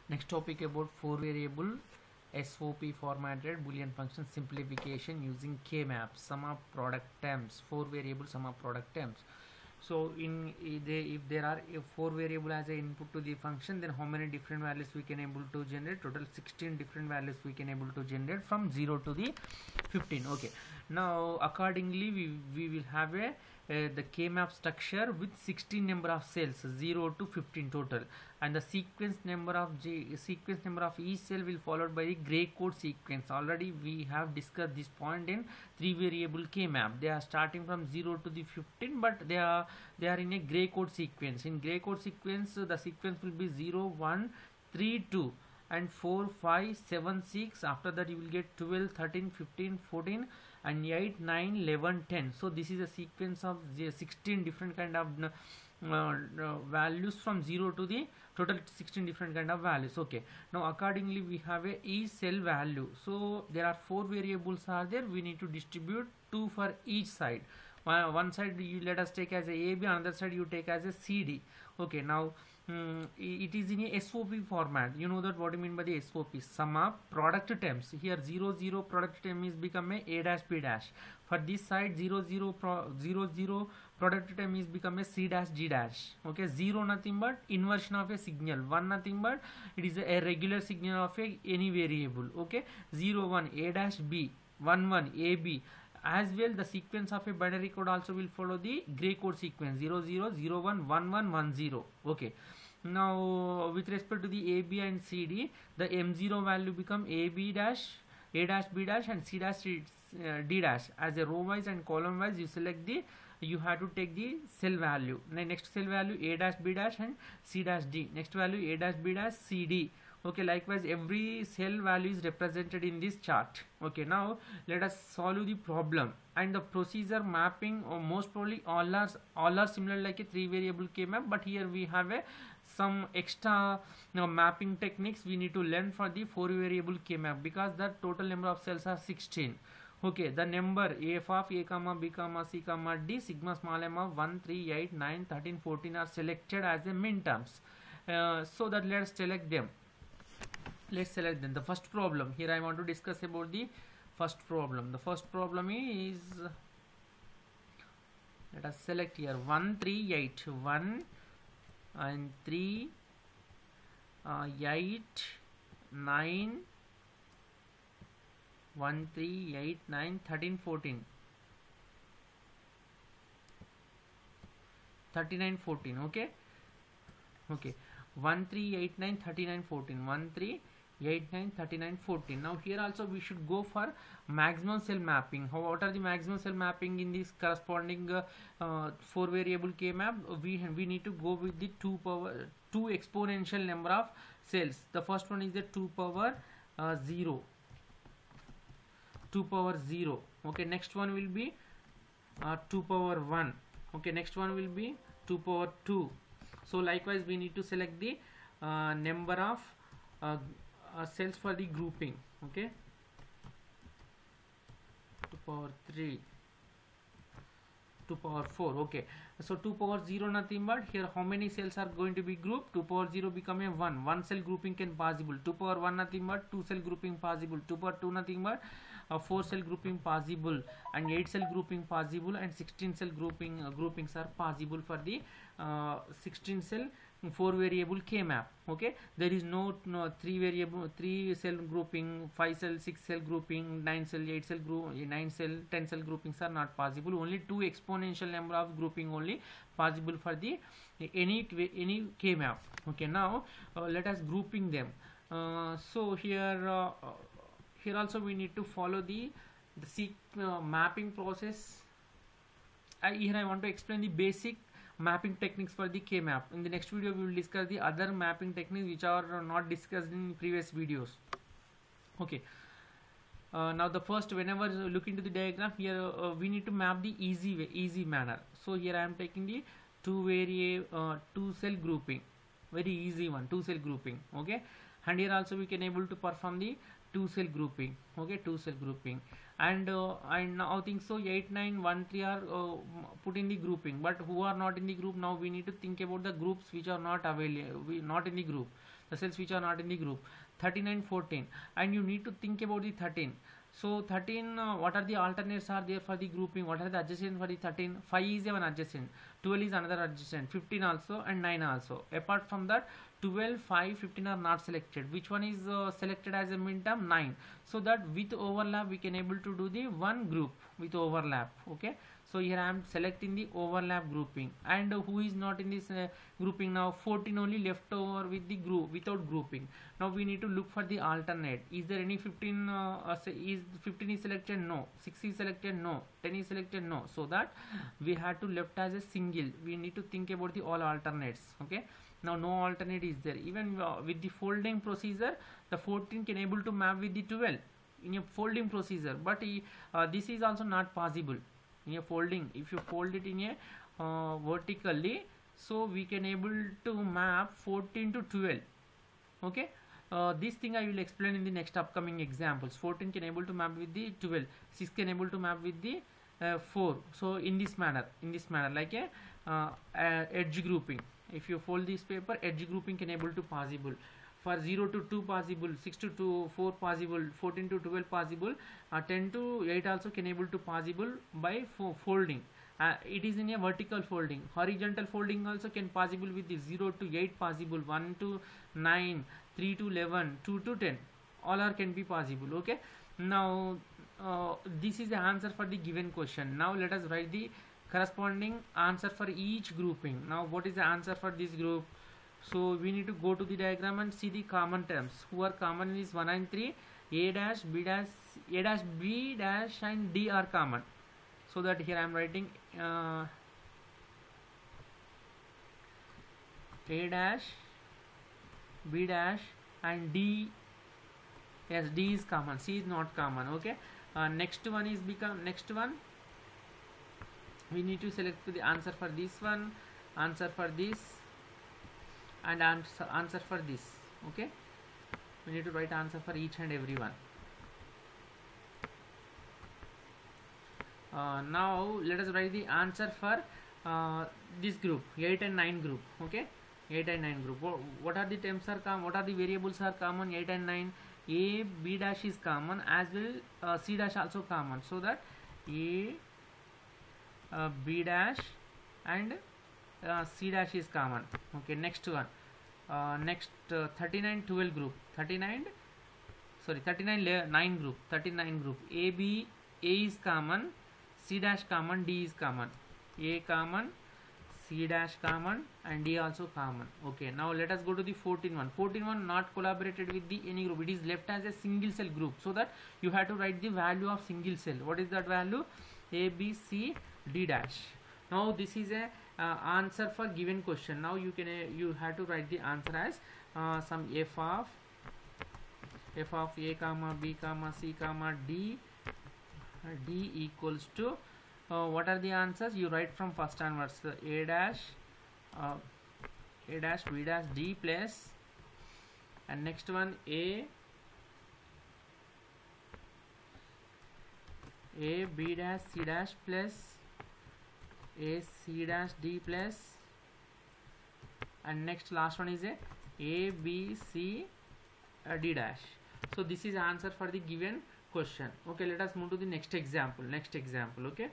Next topic about four variable SOP formatted Boolean function simplification using K-map, sum of product terms, four variable sum of product terms. So if there are four variable as a input to the function, then how many different values we can able to generate? Total 16 different values we can able to generate from 0 to the 15. Okay, now accordingly we will have the K-map structure with 16 number of cells, 0 to 15 total, and the sequence number of each cell will followed by the gray code sequence. Already we have discussed this point in three variable K-map. They are starting from 0 to the 15, but they are in a gray code sequence. In gray code sequence, the sequence will be 0 1 3 2 and 4 5 7 6. After that you will get 12 13 15 14 and 8 9 11 10. So this is a sequence of 16 different kind of values from 0 to the total 16 different kind of values. Okay, now accordingly we have a each cell value. So there are four variables are there. We need to distribute two for each side. One side you let us take as a AB, another side you take as a CD. Okay, now it is in a SOP format. You know that what I mean by the SOP, sum of product terms. Here 0 0 product term is become a dash B dash. For this side 0 0 0 product term is become a C dash G dash. Okay, 0 nothing but inversion of a signal, 1 nothing but it is a regular signal of any variable. Okay, 0 1 A dash B, 1 1 AB. As well, the sequence of a binary code also will follow the gray code sequence, 0 0 0 1 1 1 1 0. Okay, now with respect to the AB and CD, the M0 value become AB dash, A dash B dash and C dash D dash. As a row wise and column wise you select the, you have to take the cell value. Next cell value A dash B dash and C dash D. Next value A dash B dash C D. Okay, likewise every cell value is represented in this chart. Okay, now let us solve the problem. And the procedure mapping, or most probably all are similar like a three variable K-map, but here we have some extra mapping techniques we need to learn for the four variable K-map, because the total number of cells are 16. Okay, the number f of a comma b comma c comma d sigma small m of 1 3 8 9 13 14 are selected as the min terms. So that let's select them. Let's select them. The first problem here I want to discuss about the first problem. The first problem is, let us select here 1 3 8 1 and 3 8 9 1 3 8 9 13 14 39 14. Okay, 1 3 8 9 39 14 1 3 8 9 39 14. Now here also we should go for maximum cell mapping. What are the maximum cell mapping in this corresponding four variable K map? We need to go with the 2 exponential number of cells. The first one is the 2 power 0. Okay, next one will be 2 power 1. Okay, next one will be 2 power 2. So likewise we need to select the number of cells for the grouping. Okay, 2 power 3, 2 power 4. Okay, so 2 power 0 nothing but here how many cells are going to be grouped? 2 power 0 become a 1 cell grouping can possible. 2 power 1 nothing but 2 cell grouping possible. 2 power 2 nothing but 4 cell grouping possible, and 8 cell grouping possible, and 16 cell groupings are possible for the 16 cell 4 variable K map. Okay, there is no 3 cell grouping, 5 cell 6 cell grouping, 9 cell 8 cell 9 cell 10 cell groupings are not possible. Only 2 exponential number of grouping only possible for the any K map. Okay, now let us grouping them. So here also we need to follow the mapping process. Here I want to explain the basic mapping techniques for the K map. In the next video we will discuss the other mapping techniques which are not discussed in previous videos. Okay, now the first, whenever look into the diagram here, we need to map the easy manner. So here I am taking the 2 cell grouping, very easy one, 2 cell grouping. Okay, and here also we can able to perform the two cell grouping. Okay, two cell grouping. And I now think so 8 9 1 3 are put in the grouping, but who are not in the group? Now we need to think about the groups which are not available, not in the group, the cells which are not in the group. 39 14, and you need to think about the 13. So 13, what are the alternates are there for the grouping? What are the adjacent for the 13? 5 is one adjacent, 12 is another adjacent, 15 also, and 9 also. Apart from that, 12, 5, 15 are not selected. Which one is selected as a min term? 9. So that with overlap we can able to do the one group with overlap. Okay, so here I am selecting the overlap grouping, and who is not in this grouping? Now 14 only left over with the group without grouping. Now we need to look for the alternate. Is there any 15? Is 15 is selected? No. 6 is selected? No. 10 is selected? No. So that we had to left as a single. We need to think about the all alternates. Okay, now no alternate is there. Even with the folding procedure, the 14 can able to map with the 12 in a folding procedure, but this is also not possible in a folding. If you fold it in a vertically, so we can able to map 14 to 12. Okay, this thing I will explain in the next upcoming examples. 14 can able to map with the 12, 6 can able to map with the 4. So in this manner like a edge grouping. If you fold this paper, edge grouping can able to possible. For 0 to 2 possible, 6 to 4 possible, 14 to 12 possible, 10 to 8 also can able to possible by folding. It is in a vertical folding. Horizontal folding also can possible with the 0 to 8 possible, 1 to 9, 3 to 11, 2 to 10. All are can be possible. Okay. Now this is the answer for the given question. Now let us write the corresponding answer for each grouping. Now what is the answer for this group? So we need to go to the diagram and see the common terms. Who are common is 1 and 3. A dash, B dash, A dash, B dash and D are common. So that here I am writing A dash, B dash and D. Yes, D is common, C is not common. Okay. Next one is next one. We need to select the answer for this one, answer for this, and answer for this. Okay, we need to write answer for each and every one. Now let us write the answer for this group, 8 and 9 group. Okay, 8 and 9 group. What are the terms are common? What are the variables are common? 8 and 9. A, B dash is common, as well C dash also common. So that A, B dash and C dash is common. Okay, next one. Next 39 12 group, 39 9 group, 39 group. A is common, C dash common, D is common. A common, C dash common and D also common. Okay, now let us go to the 14 one. 14 one not collaborated with the any group. It is left as a single cell group. So that you have to write the value of single cell. What is that value? A, B, C, D dash. Now this is a answer for given question. Now you have to write the answer as some f of A comma B comma C comma D equals to what are the answers? You write from first onwards. A dash B dash D plus, and next one A B dash C dash plus A C dash D plus, and next last one is A B C D dash. So this is answer for the given question. Okay, let us move to the next example. Okay,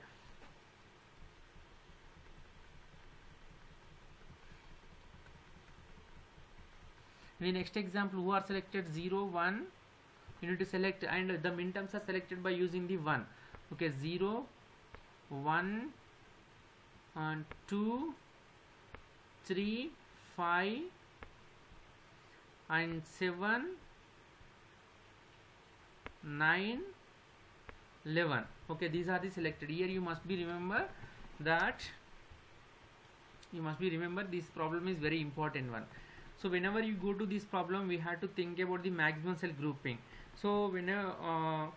in the next example, who are selected 0 1, you need to select, and the min terms are selected by using the 1. Okay, 0 1 and 2 3 5 and 7 9 11. Okay, these are the selected. Here you must be remember this problem is very important one. So whenever you go to this problem, we have to think about the maximum cell grouping. So whenever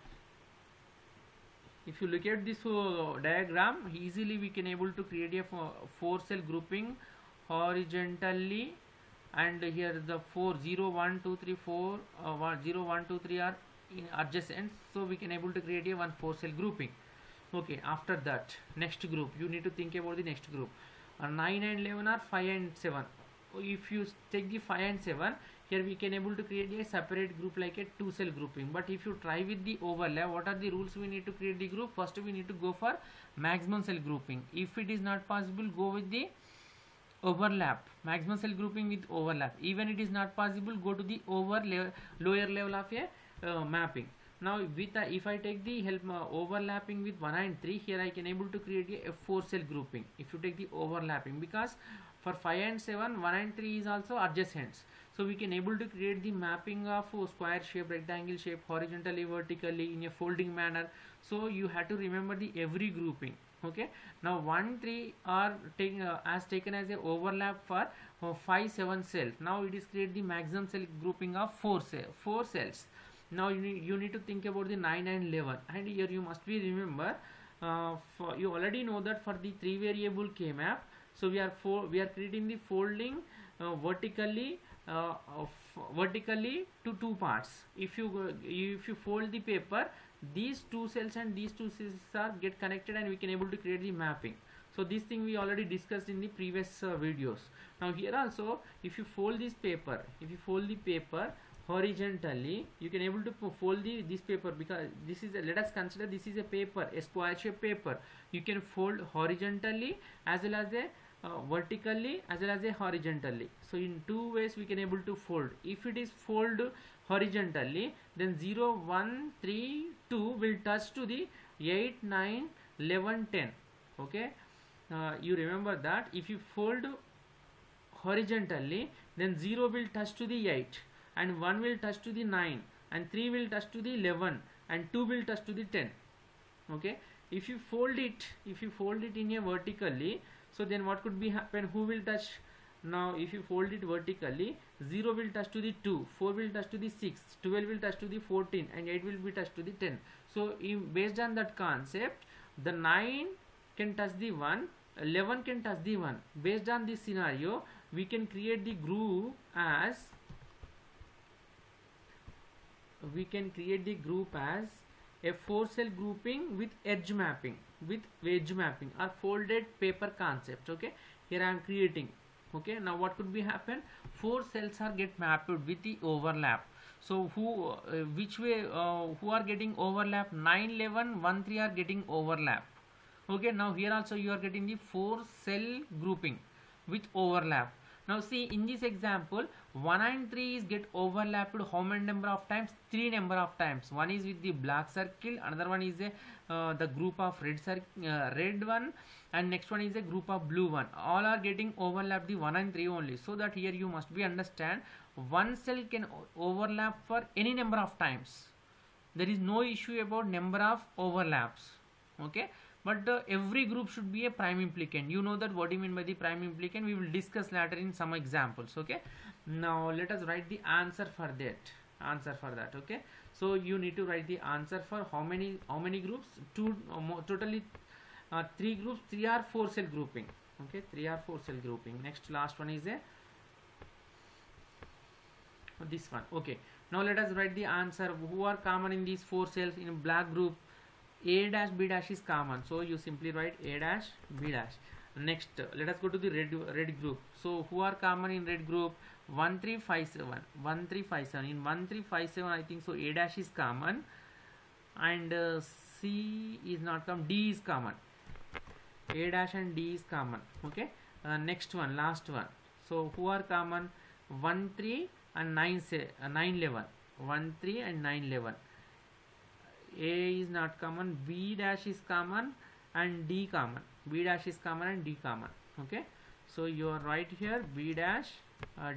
if you look at this diagram, easily we can able to create a 4 cell grouping horizontally, and here the 4 0 1 2 3 4 0 1 2 3 are in adjacent, so we can able to create a one 4 cell grouping. Okay, after that next group, you need to think about the next group. 9 and 11 are 5 and 7. If you take the 5 and 7, here we can able to create a separate group like a 2 cell grouping. But if you try with the overlap, what are the rules we need to create the group? First we need to go for maximum cell grouping. If it is not possible, go with the overlap, maximum cell grouping with overlap. Even it is not possible, go to the lower level of a mapping. Now with if I take the help overlapping with 1 and 3, here I can able to create a 4 cell grouping if you take the overlapping, because for 5 and 7, 1 and 3 is also adjacents. So we can able to create the mapping of square shape, rectangle shape, horizontally, vertically in a folding manner. So you have to remember the every grouping. Okay, now 1 3 are taken as a overlap for 5 7 cells. Now it is create the maximum cell grouping of 4 cells. Now you need to think about the 9 and 11, and here you must be remember, you already know that for the 3 variable K map, so we are creating the folding vertically to 2 parts. If you fold the paper, these 2 cells and these 2 cells are get connected, and we can able to create the mapping. So this thing we already discussed in the previous videos. Now here also, if you fold this paper, horizontally, you can able to fold this paper, because this is let us consider this is a paper, a square shape paper. You can fold horizontally as well as a vertically as well as a horizontally. So in 2 ways we can able to fold. If it is fold horizontally, then 0 1 3 2 will touch to the 8 9 11 10. Okay, you remember that if you fold horizontally, then 0 will touch to the 8, and 1 will touch to the 9, and 3 will touch to the 11, and 2 will touch to the 10. Okay, if you fold it in a vertically, so then what could be happen? Who will touch? Now if you fold it vertically, 0 will touch to the 2, 4 will touch to the 6, 12 will touch to the 14, and 8 will be touched to the 10. So based on that concept, the 9 can touch the 1, 11 can touch the 1. Based on this scenario, we can create the group as a 4 cell grouping with edge mapping, or folded paper concept. Okay, here I am creating. Okay, now what could be happen? 4 cells are get mapped with the overlap. So which way who are getting overlap? 9 11 1 3 are getting overlap. Okay, now here also you are getting the 4 cell grouping with overlap. Now see, in this example, 1 and 3 is get overlapped how many number of times? 3 number of times. One is with the black circle, another one is the group of red one, and next one is a group of blue one. All are getting overlapped the 1 and 3 only. So that here you must be understand, one cell can overlap for any number of times. There is no issue about number of overlaps. Okay, but every group should be a prime implicant. You know that what you mean by the prime implicant, we will discuss later in some examples. Okay, now let us write the answer for that. Okay, so you need to write the answer for how many groups? Totally 3 groups. 3 are 4 cell grouping. Okay, 3 are 4 cell grouping. Next, last one is this one. Okay, now let us write the answer. Who are common in these 4 cells? In black group, A dash B dash is common, so you simply write A dash B dash. Next, let us go to the red group. So who are common in red group? 1 3 5 7. 1 3 5 7. In 1 3 5 7, I think so A dash is common, and C is not common. D is common. A dash and D is common. Okay, next one, last one. So who are common? 1 3 and 9 11. 1 3 and 9 11. A is not common, B dash is common, and D common. B dash is common and D common. Okay, so you are right here, B dash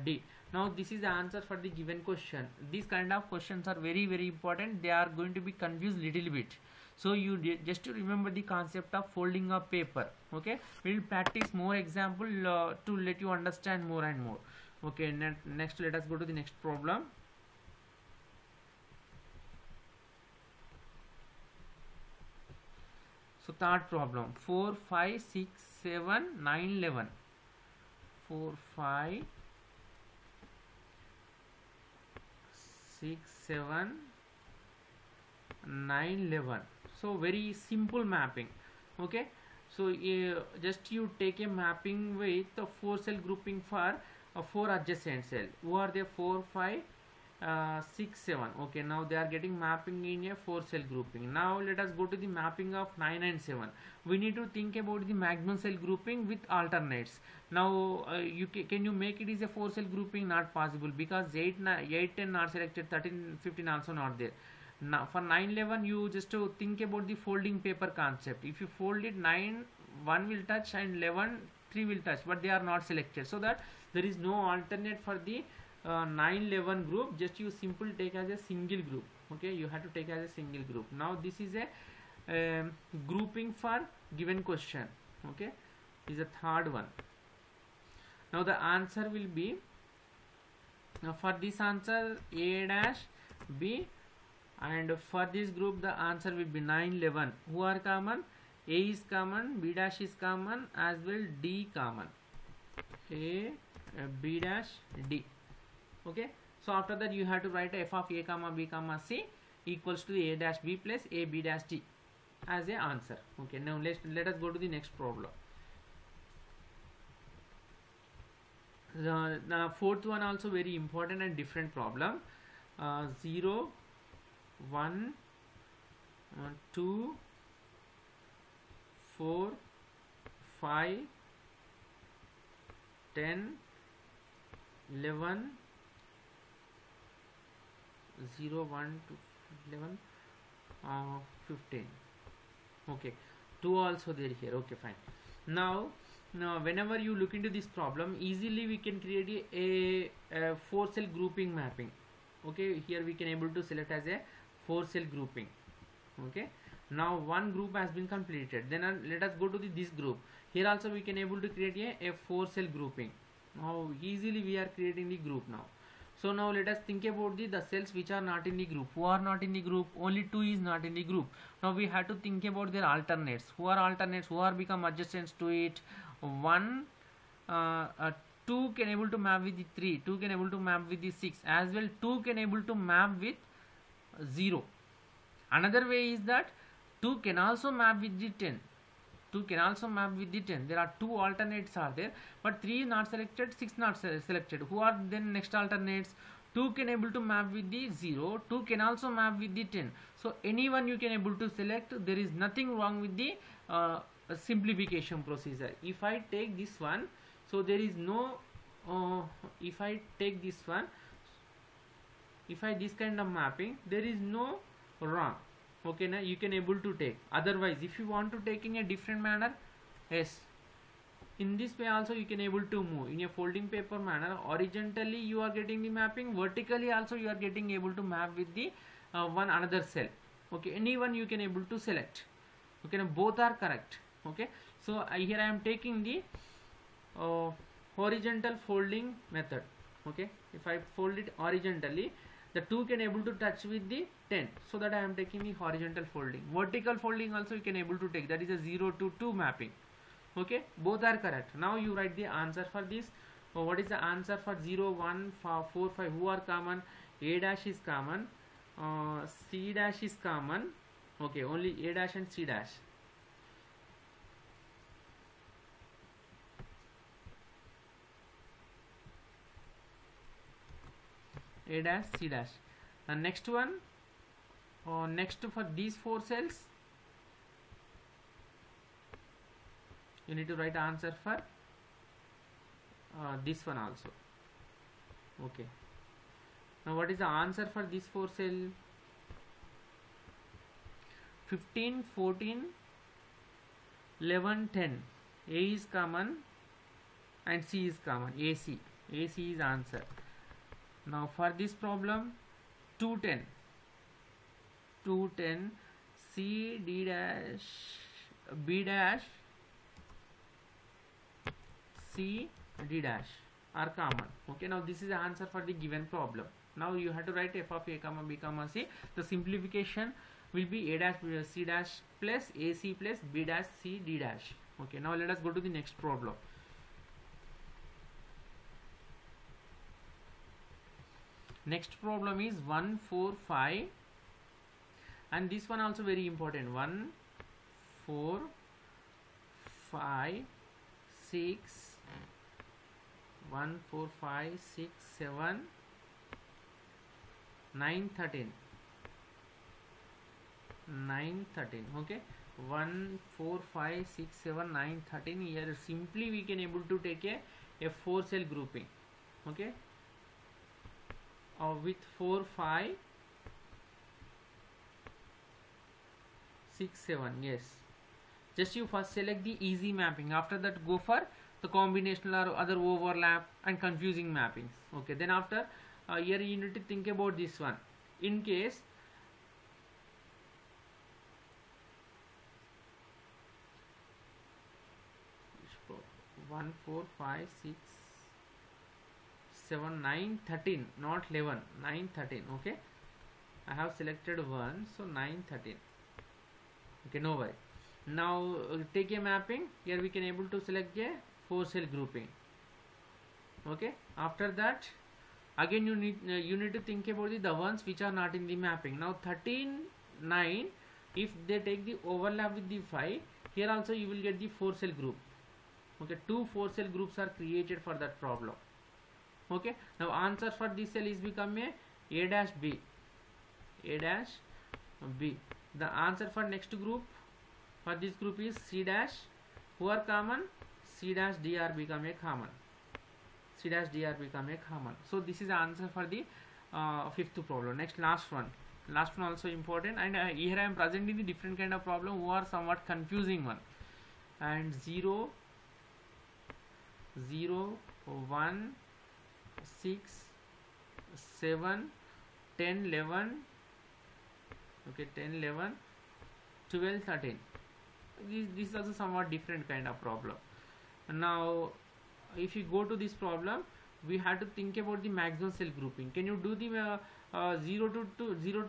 D. Now this is the answer for the given question. These kind of questions are very very important. They are going to be confused little bit. So you just to remember the concept of folding a paper. Okay, we will practice more example to let you understand more and more. Okay, next let us go to the next problem. So third problem, 4 5 6 7 9 11. 4 5 6 7 9 11. So very simple mapping. Okay, so just you take a mapping with a 4 cell grouping for 4 adjacent cell. Who are they? 4 5 6 7. Okay, now they are getting mapping in a 4 cell grouping. Now let us go to the mapping of 9 and 7. We need to think about the maximum cell grouping with alternates. Now can you make it is a 4 cell grouping? Not possible, because 8 10 are selected, 13 15 also not there. Now for 9 11, you just to think about the folding paper concept. If you fold it, 9 1 will touch and 11 3 will touch, but they are not selected, so that there is no alternate for the 9 11 group. Just you simple take as a single group. Okay, you have to take as a single group. Now this is a grouping for given question. Okay, is a third one. Now the answer will be, now for this answer A dash B, and for this group the answer will be 9 11. Who are common? A is common, B dash is common, as well D common. A, B dash, D. Okay, so after that you have to write f of A comma B comma C equals to A dash B plus A B dash D as a answer. Okay, now let us go to the next problem. The fourth one also very important and different problem. 0 1 2 4 5 10 11 0 1 to 11 15. Okay, 2 also there here. Okay, fine. Now whenever you look into this problem, easily we can create a 4 cell grouping mapping. Okay, here we can able to select as a 4 cell grouping. Okay, now one group has been completed. Then let us go to this group. Here also we can able to create a 4 cell grouping. Now easily we are creating the group now. So now let us think about the cells which are not in the group. Who are not in the group? Only 2 is not in the group. Now we have to think about their alternates. Who are alternates? Who are become adjacents to it? 2 can able to map with the 3. 2 can able to map with the 6. As well 2 can able to map with 0. Another way is that 2 can also map with the 10. 2 can also map with the 10. There are 2 alternates are there, but 3 not selected, 6 not selected. Who are then next alternates? 2 can able to map with the 0. 2 can also map with the 10. So anyone you can able to select. There is nothing wrong with the simplification procedure. If I take this one, so there is no if I take this one, if I this kind of mapping, there is no wrong. Okay, now you can able to take. Otherwise, if you want to take in a different manner, yes, in this way also you can able to move in a folding paper manner. Horizontally you are getting the mapping, vertically also you are getting able to map with the one another cell. Okay, anyone you can able to select. Okay, now both are correct. Okay, so here I am taking the horizontal folding method. Okay, if I fold it horizontally, the 2 can able to touch with the 10, so that I am taking the horizontal folding. Vertical folding also you can able to take, that is a 0 to 2 mapping. Okay, both are correct. Now you write the answer for this. What is the answer for 0 1 4 5? Who are common? A dash is common, C dash is common. Okay, only A dash and C dash. A dash, C dash. And next one, next for these 4 cells, you need to write answer for this one also. Okay, now what is the answer for this 4 cell? 15 14 11 10. A is common and C is common. AC is answer. Now for this problem, 210 C D dash B dash C D dash are common. Okay, now this is the answer for the given problem. Now you have to write f of A comma B comma C. The simplification will be A dash C dash plus AC plus B dash C D dash. Okay, now let us go to the next problem. Next problem is 1 4 5 And this one also very important, 1 4 5 6 1 4 5 6 7 9 13 9 13. Okay, 1 4 5 6 7 9 13. Here simply we can able to take a 4 cell grouping. Okay, with 4 5 6 7. Yes, just you first select the easy mapping, after that go for the combinational or other overlap and confusing mappings. Okay, then after here you need to think about this one. In case 1 4 5 6 7 9 13, not 11, 9 13. Okay, I have selected 1, so 9 13. Okay, no worry. Now take a mapping. Here we can able to select a 4 cell grouping. Okay, after that again you need to think about the ones which are not in the mapping. Now 13 9, if they take the overlap with the 5, here also you will get the 4 cell group. Okay, 2 4 cell groups are created for that problem. Okay, now answer for this cell is become a dash b, a dash b. The answer for next group, for this group is c dash. Who are common? C dash d are become a common, c dash d are become a common. So this is the answer for the fifth problem. Next, last one also important, and here I am presenting the different kind of problem who are somewhat confusing one. And 0 0 1 6 7 10 11. Okay, 10 11 12 13. This is also somewhat different kind of problem. Now if you go to this problem, we have to think about the maximum cell grouping. Can you do the 0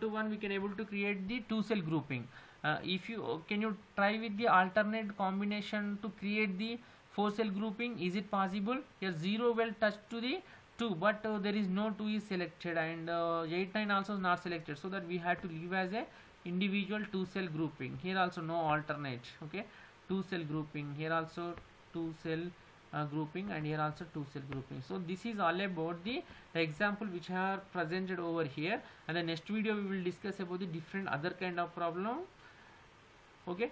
to 1? We can able to create the 2 cell grouping. If you can you try with the alternate combination to create the 4 cell grouping? Is it possible? Here 0 will touch to the 2, but there is no 2 is selected, and 8 9 also is not selected, so that we had to leave as a individual 2 cell grouping. Here also no alternate. Okay, 2 cell grouping, here also 2 cell grouping, and here also 2 cell grouping. So this is all about the example which are presented over here, and the next video we will discuss about the different other kind of problem. Okay,